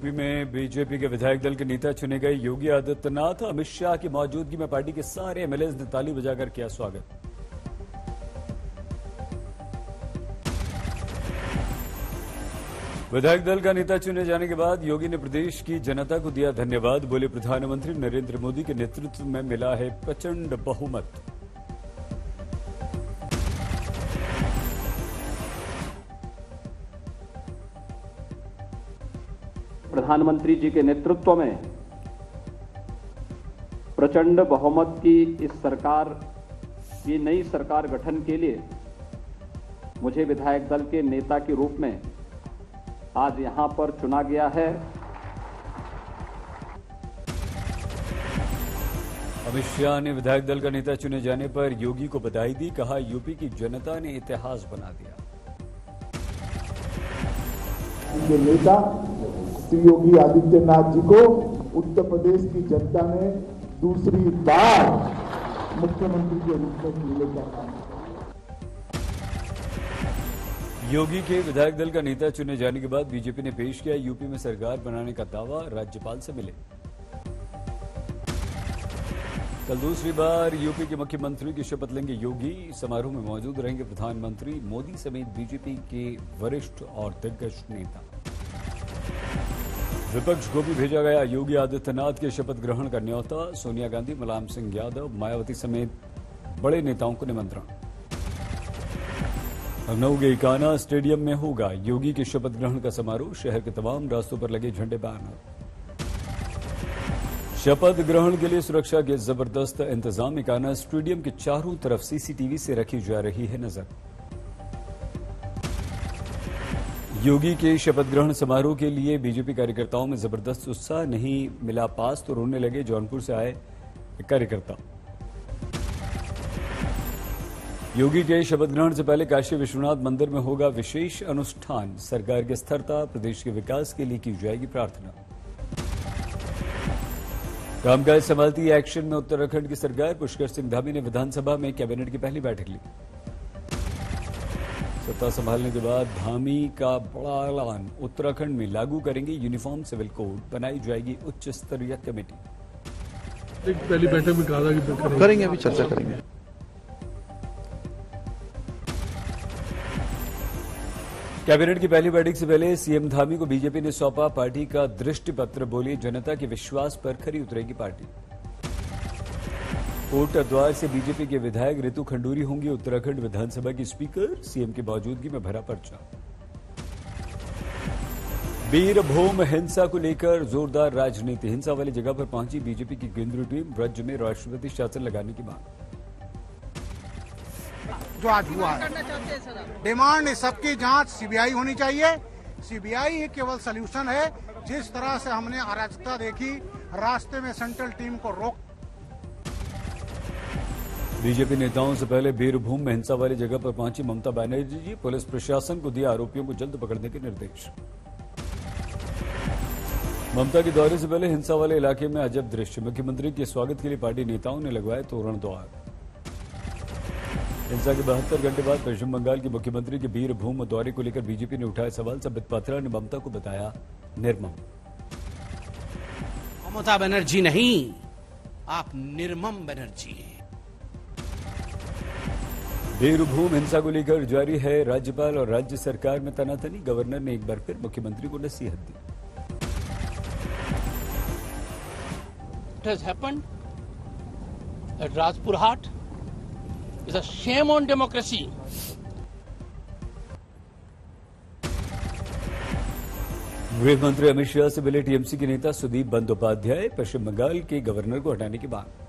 UP में BJP के विधायक दल के नेता चुने गए योगी आदित्यनाथ। अमित शाह की मौजूदगी में पार्टी के सारे एमएलएज ने ताली बजाकर किया स्वागत। विधायक दल का नेता चुने जाने के बाद योगी ने प्रदेश की जनता को दिया धन्यवाद। बोले, प्रधानमंत्री नरेंद्र मोदी के नेतृत्व में मिला है प्रचंड बहुमत। प्रधानमंत्री जी के नेतृत्व में प्रचंड बहुमत की इस सरकार, ये नई सरकार गठन के लिए मुझे विधायक दल के नेता के रूप में आज यहां पर चुना गया है। अमित शाह ने विधायक दल का नेता चुने जाने पर योगी को बधाई दी। कहा, यूपी की जनता ने इतिहास बना दिया। नेता श्री योगी आदित्यनाथ जी को उत्तर प्रदेश की जनता ने दूसरी बार मुख्यमंत्री के रूप में चुना जाता है। योगी के विधायक दल का नेता चुने जाने के बाद बीजेपी ने पेश किया यूपी में सरकार बनाने का दावा। राज्यपाल से मिले। कल दूसरी बार यूपी के मुख्यमंत्री की शपथ लेंगे योगी। समारोह में मौजूद रहेंगे प्रधानमंत्री मोदी समेत बीजेपी के वरिष्ठ और दिग्गज नेता। विपक्ष को भी भेजा गया योगी आदित्यनाथ के शपथ ग्रहण का न्योता। सोनिया गांधी, मुलायम सिंह यादव, मायावती समेत बड़े नेताओं को निमंत्रण। लखनऊ के इकाना स्टेडियम में होगा योगी के शपथ ग्रहण का समारोह। शहर के तमाम रास्तों पर लगे झंडे बैनर। शपथ ग्रहण के लिए सुरक्षा के जबरदस्त इंतजाम। इकाना स्टेडियम के चारों तरफ सीसीटीवी से रखी जा रही है नजर। योगी के शपथ ग्रहण समारोह के लिए बीजेपी कार्यकर्ताओं में जबरदस्त उत्साह। नहीं मिला पास तो रोने लगे जौनपुर से आए कार्यकर्ता। योगी के शपथ ग्रहण से पहले काशी विश्वनाथ मंदिर में होगा विशेष अनुष्ठान। सरकार की स्थिरता, प्रदेश के विकास के लिए की जाएगी प्रार्थना। कामकाज संभालती एक्शन में उत्तराखंड की सरकार। पुष्कर सिंह धामी ने विधानसभा में कैबिनेट की पहली बैठक ली। सत्ता संभालने के बाद धामी का बड़ा ऐलान। उत्तराखंड में लागू करेंगे यूनिफॉर्म सिविल कोड। बनाई जाएगी उच्च स्तरीय कमेटी। पहली बैठक में कहा था कि करेंगे, अभी चर्चा करेंगे। कैबिनेट की पहली बैठक से पहले सीएम धामी को बीजेपी ने सौंपा पार्टी का दृष्टि पत्र। बोली, जनता के विश्वास पर खरी उतरेगी पार्टी। कोट द्वार से बीजेपी के विधायक रितु खंडूरी होंगी उत्तराखंड विधानसभा की स्पीकर। सीएम की मौजूदगी में भरा पर्चा। बीरभूम हिंसा को लेकर जोरदार राजनीति। हिंसा वाली जगह पर पहुंची बीजेपी की केंद्रीय टीम। राज्य में राष्ट्रपति शासन लगाने की मांग। जो आज हुआ है, डिमांड इस सबकी जांच सीबीआई होनी चाहिए। सीबीआई ही केवल सल्यूशन है। जिस तरह से हमने अराजकता देखी, रास्ते में सेंट्रल टीम को रोक। बीजेपी नेताओं से पहले बीरभूम में हिंसा वाली जगह पर पहुंची ममता बनर्जी जी। पुलिस प्रशासन को दिया आरोपियों को जल्द पकड़ने के निर्देश। ममता के दौरे से पहले हिंसा वाले इलाके में अजब दृश्य। मुख्यमंत्री के स्वागत के लिए पार्टी नेताओं ने लगवाए तोरण द्वार। हिंसा के 72 घंटे बाद पश्चिम बंगाल के मुख्यमंत्री के बीरभूम दौरे को लेकर बीजेपी ने उठाए सवाल। संबित पात्रा ने ममता को बताया निर्मम। ममता बनर्जी नहीं, आप निर्मम बनर्जी हैं। बीरभूम हिंसा को लेकर जारी है राज्यपाल और राज्य सरकार में तनातनी। गवर्नर ने एक बार फिर मुख्यमंत्री को नसीहत दी। What has happened at Rajpurhat is a shame on democracy. गृह मंत्री अमित शाह से मिले टीएमसी के नेता सुदीप बंदोपाध्याय। पश्चिम बंगाल के गवर्नर को हटाने की मांग।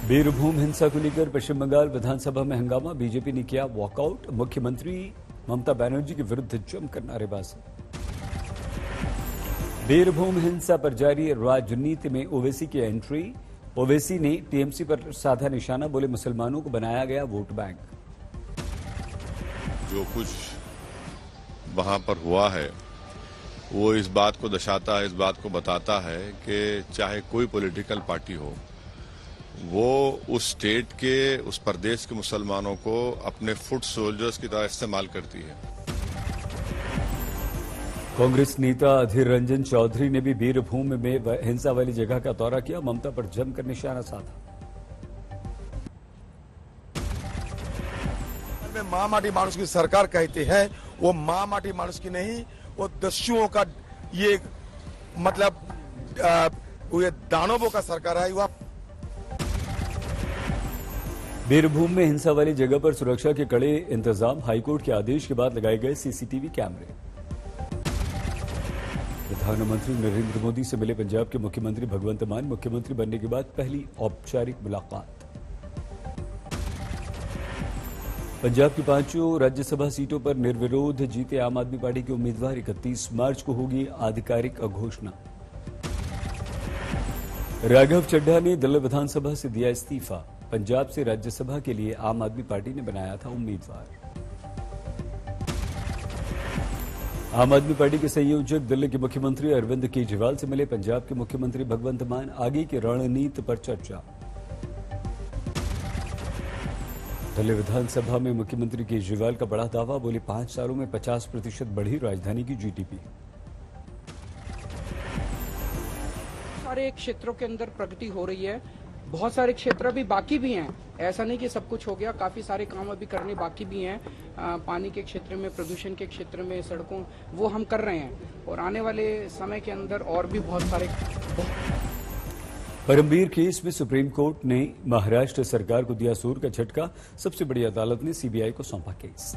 बीरभूम हिंसा को लेकर पश्चिम बंगाल विधानसभा में हंगामा। बीजेपी ने किया वॉकआउट। मुख्यमंत्री ममता बनर्जी के विरुद्ध जमकर नारेबाजी। बीरभूम हिंसा पर जारी राजनीति में ओवैसी की एंट्री। ओवैसी ने टीएमसी पर साधा निशाना। बोले, मुसलमानों को बनाया गया वोट बैंक। जो कुछ वहां पर हुआ है वो इस बात को दर्शाता है, इस बात को बताता है कि चाहे कोई पॉलिटिकल पार्टी हो, वो उस स्टेट के, उस प्रदेश के मुसलमानों को अपने फुट सोल्जर्स की तरह इस्तेमाल करती है। कांग्रेस नेता अधीर रंजन चौधरी ने भी बीरभूम में हिंसा वाली जगह का दौरा किया, ममता पर जमकर निशाना साधा। महामाटी मानुष की सरकार कहते हैं, वो महामाटी मानुष की नहीं, वो दस्युओं का ये मतलब ये दानवों का सरकार है। वह बीरभूम में हिंसा वाली जगह पर सुरक्षा के कड़े इंतजाम, हाईकोर्ट के आदेश के बाद लगाए गए सीसीटीवी कैमरे। प्रधानमंत्री नरेंद्र मोदी से मिले पंजाब के मुख्यमंत्री भगवंत मान, मुख्यमंत्री बनने के बाद पहली औपचारिक मुलाकात। पंजाब की 5 राज्यसभा सीटों पर निर्विरोध जीते आम आदमी पार्टी के उम्मीदवार, 31 मार्च को होगी आधिकारिक घोषणा। राघव चड्ढा ने दिल्ली विधानसभा से दिया इस्तीफा, पंजाब से राज्यसभा के लिए आम आदमी पार्टी ने बनाया था उम्मीदवार। आम आदमी पार्टी के संयोजक दिल्ली के मुख्यमंत्री अरविंद केजरीवाल से मिले पंजाब के मुख्यमंत्री भगवंत मान, आगे की रणनीति पर चर्चा। दिल्ली विधानसभा में मुख्यमंत्री केजरीवाल का बड़ा दावा, बोले 5 सालों में 50% बढ़ी राजधानी की जीडीपी। सारे क्षेत्रों के अंदर प्रगति हो रही है, बहुत सारे क्षेत्र अभी बाकी भी हैं, ऐसा नहीं कि सब कुछ हो गया, काफी सारे काम अभी करने बाकी भी हैं। पानी के क्षेत्र में, प्रदूषण के क्षेत्र में, सड़कों, वो हम कर रहे हैं और आने वाले समय के अंदर और भी बहुत सारे। परमबीर केस में सुप्रीम कोर्ट ने महाराष्ट्र सरकार को दिया सूर का झटका, सबसे बड़ी अदालत ने सीबीआई को सौंपा केस।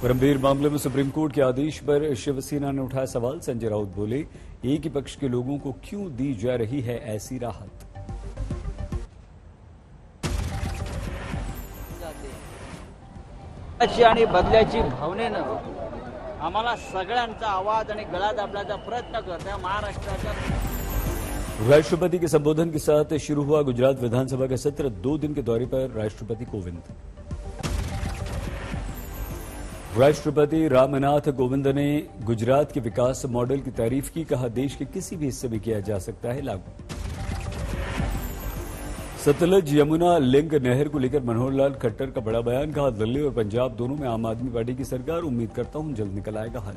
परमबीर मामले में सुप्रीम कोर्ट के आदेश पर शिवसेना ने उठाया सवाल, संजय राउत बोले, एक ही पक्ष के लोगों को क्यों दी जा रही है ऐसी राहत। आणि बदल्याची भावनेनं आम्हाला सगळ्यांचा आवाज आणि गळा दाबण्याचा प्रयत्न करते महाराष्ट्राच्या। राष्ट्रपति के संबोधन के साथ शुरू हुआ गुजरात विधानसभा का सत्र, 2 दिन के दौरे पर राष्ट्रपति कोविंद। राष्ट्रपति रामनाथ कोविंद ने गुजरात के विकास मॉडल की तारीफ की, कहा देश के किसी भी हिस्से में किया जा सकता है लागू। सतलज यमुना लिंक नहर को लेकर मनोहर लाल खट्टर का बड़ा बयान, कहा दिल्ली और पंजाब दोनों में आम आदमी पार्टी की सरकार, उम्मीद करता हूं जल्द निकल आएगा हल।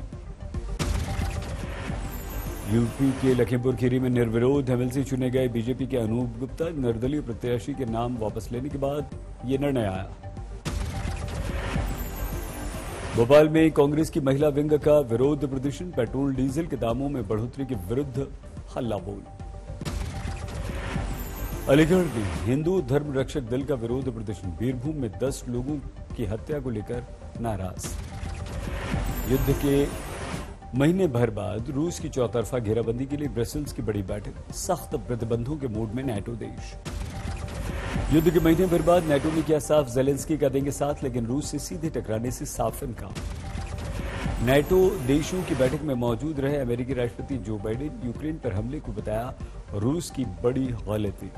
यूपी के लखीमपुर खीरी में निर्विरोध एमएलसी चुने गए बीजेपी के अनूप गुप्ता, निर्दलीय प्रत्याशी के नाम वापस लेने के बाद ये निर्णय आया। भोपाल में कांग्रेस की महिला विंग का विरोध प्रदर्शन, पेट्रोल डीजल के दामों में बढ़ोतरी के विरुद्ध हल्ला बोल। अलीगढ़ में हिंदू धर्म रक्षक दल का विरोध प्रदर्शन, बीरभूम में 10 लोगों की हत्या को लेकर नाराज। युद्ध के महीने भर बाद रूस की चौतरफा घेराबंदी के लिए ब्रसेल्स की बड़ी बैठक, सख्त प्रतिबंधों के मूड में नाटो देश। युद्ध के महीने भर बाद नाटो ने किया साफ, ज़ेलेंस्की का देंगे साथ, लेकिन रूस से सीधे टकराने से साफ इनकार। नाटो देशों की बैठक में मौजूद रहे अमेरिकी राष्ट्रपति जो बाइडेन, यूक्रेन पर हमले को बताया रूस की बड़ी गलती।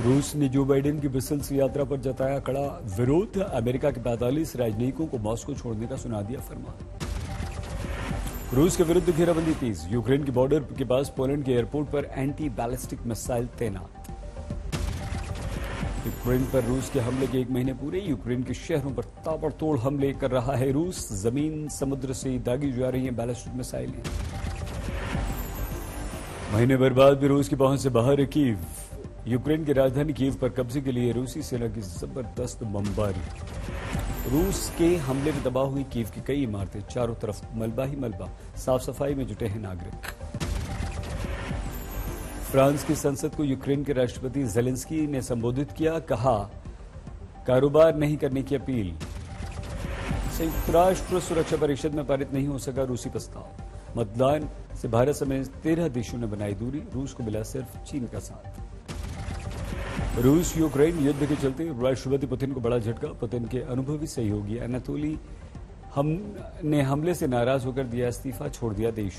रूस ने जो बाइडेन की ब्रसेल्स यात्रा पर जताया कड़ा विरोध, अमेरिका के 45 राजनयिकों को मॉस्को छोड़ने का सुना दिया फरमान। रूस के विरुद्ध घेराबंदी तेज, यूक्रेन के बॉर्डर के पास पोलैंड के एयरपोर्ट पर एंटी बैलिस्टिक मिसाइल तैनात। यूक्रेन पर रूस के हमले के 1 महीने पूरे, यूक्रेन के शहरों पर ताबड़तोड़ हमले कर रहा है रूस, जमीन समुद्र से दागी जा रही हैं बैलिस्टिक मिसाइलें। महीने भर बाद भी रूस की पहुंच से बाहर कीव, यूक्रेन की राजधानी कीव पर कब्जे के लिए रूसी सेना की जबरदस्त बमबारी। रूस के हमले में तबाह हुई कीव की कई इमारतें, चारों तरफ मलबा ही मलबा, साफ सफाई में जुटे हैं नागरिक। फ्रांस की संसद को यूक्रेन के राष्ट्रपति ज़ेलेंस्की ने संबोधित किया, कहा कारोबार नहीं करने की अपील। संयुक्त राष्ट्र सुरक्षा परिषद में पारित नहीं हो सका रूसी प्रस्ताव, मतदान से भारत समेत 13 देशों ने बनाई दूरी, रूस को मिला सिर्फ चीन का साथ। रूस यूक्रेन युद्ध के चलते राष्ट्रपति पुतिन को बड़ा झटका, पुतिन के अनुभवी सहयोगी अनातोली ने हमले से नाराज होकर दिया इस्तीफा, छोड़ दिया देश।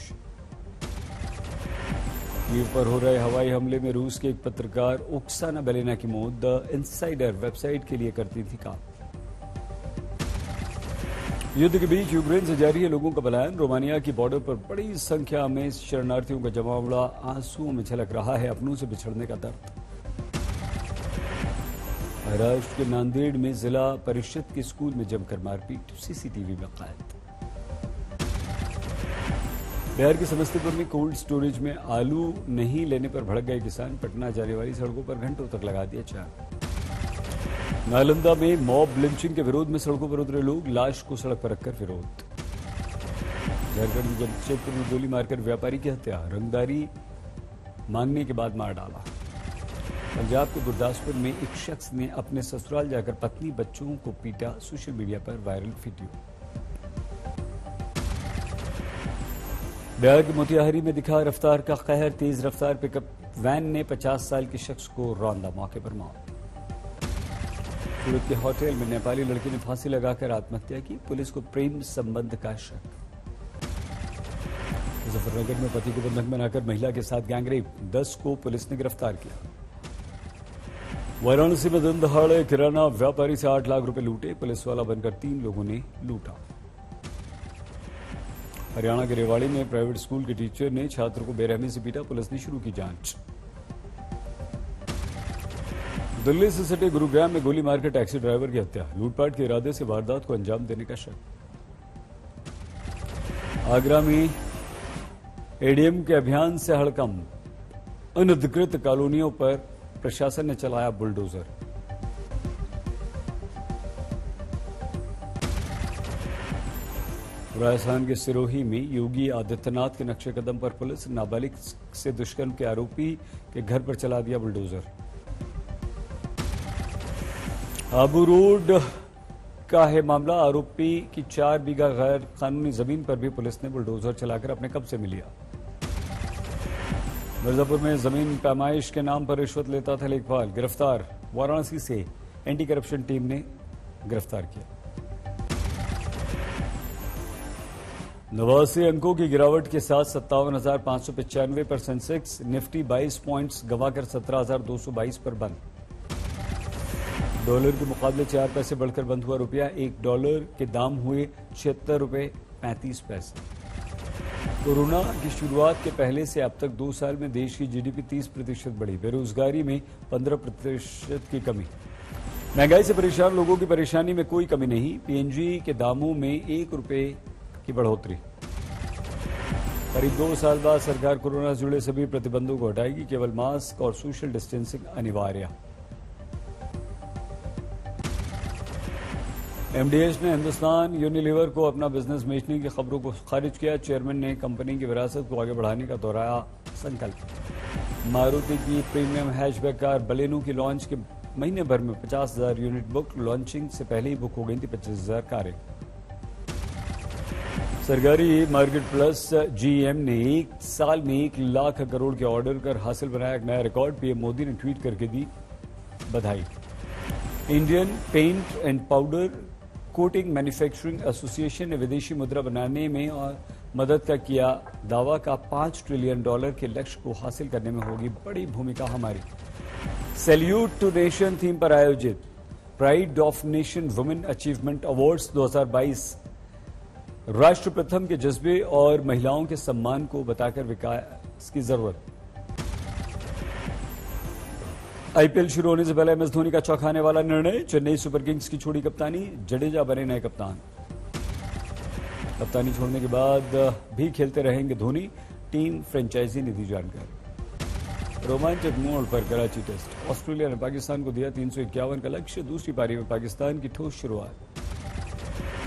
कीव पर हो रहे हवाई हमले में रूस के एक पत्रकार ओक्साना बेलेना की मौत, द इनसाइडर वेबसाइट के लिए करती थी काम। युद्ध के बीच यूक्रेन से जारी है लोगों का पलायन। रोमानिया की बॉर्डर पर बड़ी संख्या में शरणार्थियों का जमावड़ा, आंसुओं में झलक रहा है अपनों से बिछड़ने का दर्द। महाराष्ट्र के नांदेड़ में जिला परिषद के स्कूल में जमकर मारपीट, सीसीटीवी में कैद। बिहार के समस्तीपुर में कोल्ड स्टोरेज में आलू नहीं लेने पर भड़क गए किसान, पटना जाने वाली सड़कों पर घंटों तक लगा दिया जाम। नालंदा में मॉब लिंचिंग के विरोध में सड़कों पर उतरे लोग, लाश को सड़क पर रखकर विरोध। झारखंड के जमशेदपुर में गोली मारकर व्यापारी की हत्या, रंगदारी मांगने के बाद मार डाला। पंजाब के गुरदासपुर में एक शख्स ने अपने ससुराल जाकर पत्नी बच्चों को पीटा, सोशल मीडिया पर वायरल वीडियो। बिहार के मोतिहारी में दिखा रफ्तार का कहर, तेज रफ्तार पिकअप वैन ने 50 साल के शख्स को रौंदा, मौके पर मौत। सूरत के होटल में नेपाली लड़की ने फांसी लगाकर आत्महत्या की, पुलिस को प्रेम संबंध का शक। मुजफ्फरनगर में पति को बंधक बनाकर महिला के साथ गैंगरेप, 10 को पुलिस ने गिरफ्तार किया। वाराणसी में दिन दहाड़े किराना व्यापारी से 8 लाख रुपए लूटे, पुलिस वाला बनकर 3 लोगों ने लूटा। हरियाणा के रेवाड़ी में प्राइवेट स्कूल के टीचर ने छात्र को बेरहमी से पीटा, पुलिस ने शुरू की जांच। दिल्ली से सटे गुरुग्राम में गोली मारकर टैक्सी ड्राइवर की हत्या, लूटपाट के इरादे से वारदात को अंजाम देने का शक। आगरा में एडीएम के अभियान से हड़कंप, अनधिकृत कॉलोनियों पर प्रशासन ने चलाया बुलडोजर। राजस्थान के सिरोही में योगी आदित्यनाथ के नक्शे कदम पर पुलिस, नाबालिग से दुष्कर्म के आरोपी के घर पर चला दिया बुलडोजर। आबू रोड का है मामला, आरोपी की 4 बीघा गैर कानूनी जमीन पर भी पुलिस ने बुलडोजर चलाकर अपने कब्जे में लिया। मिर्जापुर में जमीन पैमाइश के नाम पर रिश्वत लेता था लेखपाल, गिरफ्तार। वाराणसी से एंटी करप्शन टीम ने गिरफ्तार किया। 89 अंकों की गिरावट के साथ 57,595 पर सेंसेक्स, निफ्टी 22 पॉइंट्स गंवाकर 17,222 पर बंद। डॉलर के मुकाबले 4 पैसे बढ़कर बंद हुआ रुपया, $1 के दाम हुए 76 रुपए 35 पैसे। कोरोना की शुरुआत के पहले से अब तक 2 साल में देश की जीडीपी 30% बढ़ी, बेरोजगारी में 15% की कमी। महंगाई से परेशान लोगों की परेशानी में कोई कमी नहीं, पीएनजी के दामों में 1 रुपए की बढ़ोतरी। करीब 2 साल बाद सरकार कोरोना से जुड़े सभी प्रतिबंधों को हटाएगी, केवल मास्क और सोशल डिस्टेंसिंग अनिवार्य। एमडीएच ने हिंदुस्तान यूनिलीवर को अपना बिजनेस बेचने की खबरों को खारिज किया, चेयरमैन ने कंपनी की विरासत को आगे बढ़ाने का दोहराया संकल्प। मारुति की प्रीमियम हैचबैक कार बलेनो की लॉन्च के महीने भर में 50,000 यूनिट बुक, लॉन्चिंग से पहले ही बुक हो गई थी 25,000 कारें। सरकारी मार्केट प्लस जीएम ने 1 साल में 1 लाख करोड़ के ऑर्डर कर हासिल बनाया एक नया रिकॉर्ड, पीएम मोदी ने ट्वीट करके दी बधाई। Indian paint and powder coating manufacturing association ने विदेशी मुद्रा बनाने में और मदद का किया दावा का $5 ट्रिलियन के लक्ष्य को हासिल करने में होगी बड़ी भूमिका हमारी। सैल्यूट टू नेशन थीम पर आयोजित pride of nation women achievement awards 2022 राष्ट्र प्रथम के जज्बे और महिलाओं के सम्मान को बताकर विकास की जरूरत। आईपीएल शुरू होने से पहले एमएस धोनी का चौंकाने वाला निर्णय, चेन्नई सुपर किंग्स की छोड़ी कप्तानी, जडेजा बने नए कप्तान। कप्तानी छोड़ने के बाद भी खेलते रहेंगे धोनी, टीम फ्रेंचाइजी ने दी जानकारी। रोमांचक मोड़ पर कराची टेस्ट, ऑस्ट्रेलिया ने पाकिस्तान को दिया 351 का लक्ष्य, दूसरी पारी में पाकिस्तान की ठोस शुरुआत।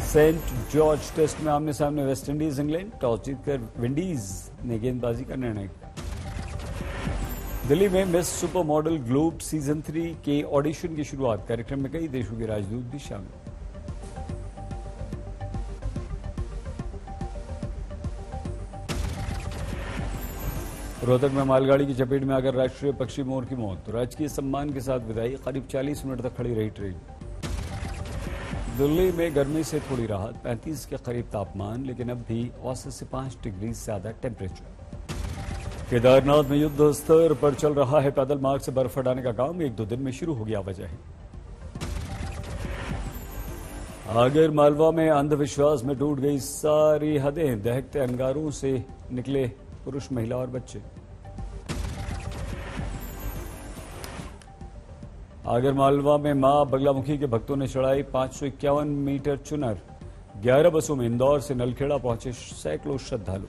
सेंट जॉर्ज टेस्ट में आमने सामने वेस्टइंडीज इंग्लैंड, टॉस जीतकर विंडीज ने गेंदबाजी का निर्णय किया। दिल्ली में miss super model globe season 3 के ऑडिशन की शुरुआत, कार्यक्रम में कई देशों के राजदूत भी शामिल। रोहतक में मालगाड़ी की चपेट में आकर राष्ट्रीय पक्षी मोर की मौत, राजकीय सम्मान के साथ विदाई, करीब 40 मिनट तक खड़ी रही ट्रेन। दिल्ली में गर्मी से थोड़ी राहत, 35 के करीब तापमान, लेकिन अब भी औसत से 5 डिग्री ज्यादा टेम्परेचर। केदारनाथ में युद्ध स्तर पर चल रहा है पैदल मार्ग से बर्फ हटाने का काम, 1-2 दिन में शुरू हो गया आवाजाही। आगर मालवा में अंधविश्वास में टूट गई सारी हदें। दहकते अंगारों से निकले पुरुष, महिला और बच्चे। आगर मालवा में मां बगलामुखी के भक्तों ने चढ़ाई 551 मीटर चुनर। 11 बसों में इंदौर से नलखेड़ा पहुंचे सैकड़ों श्रद्धालु।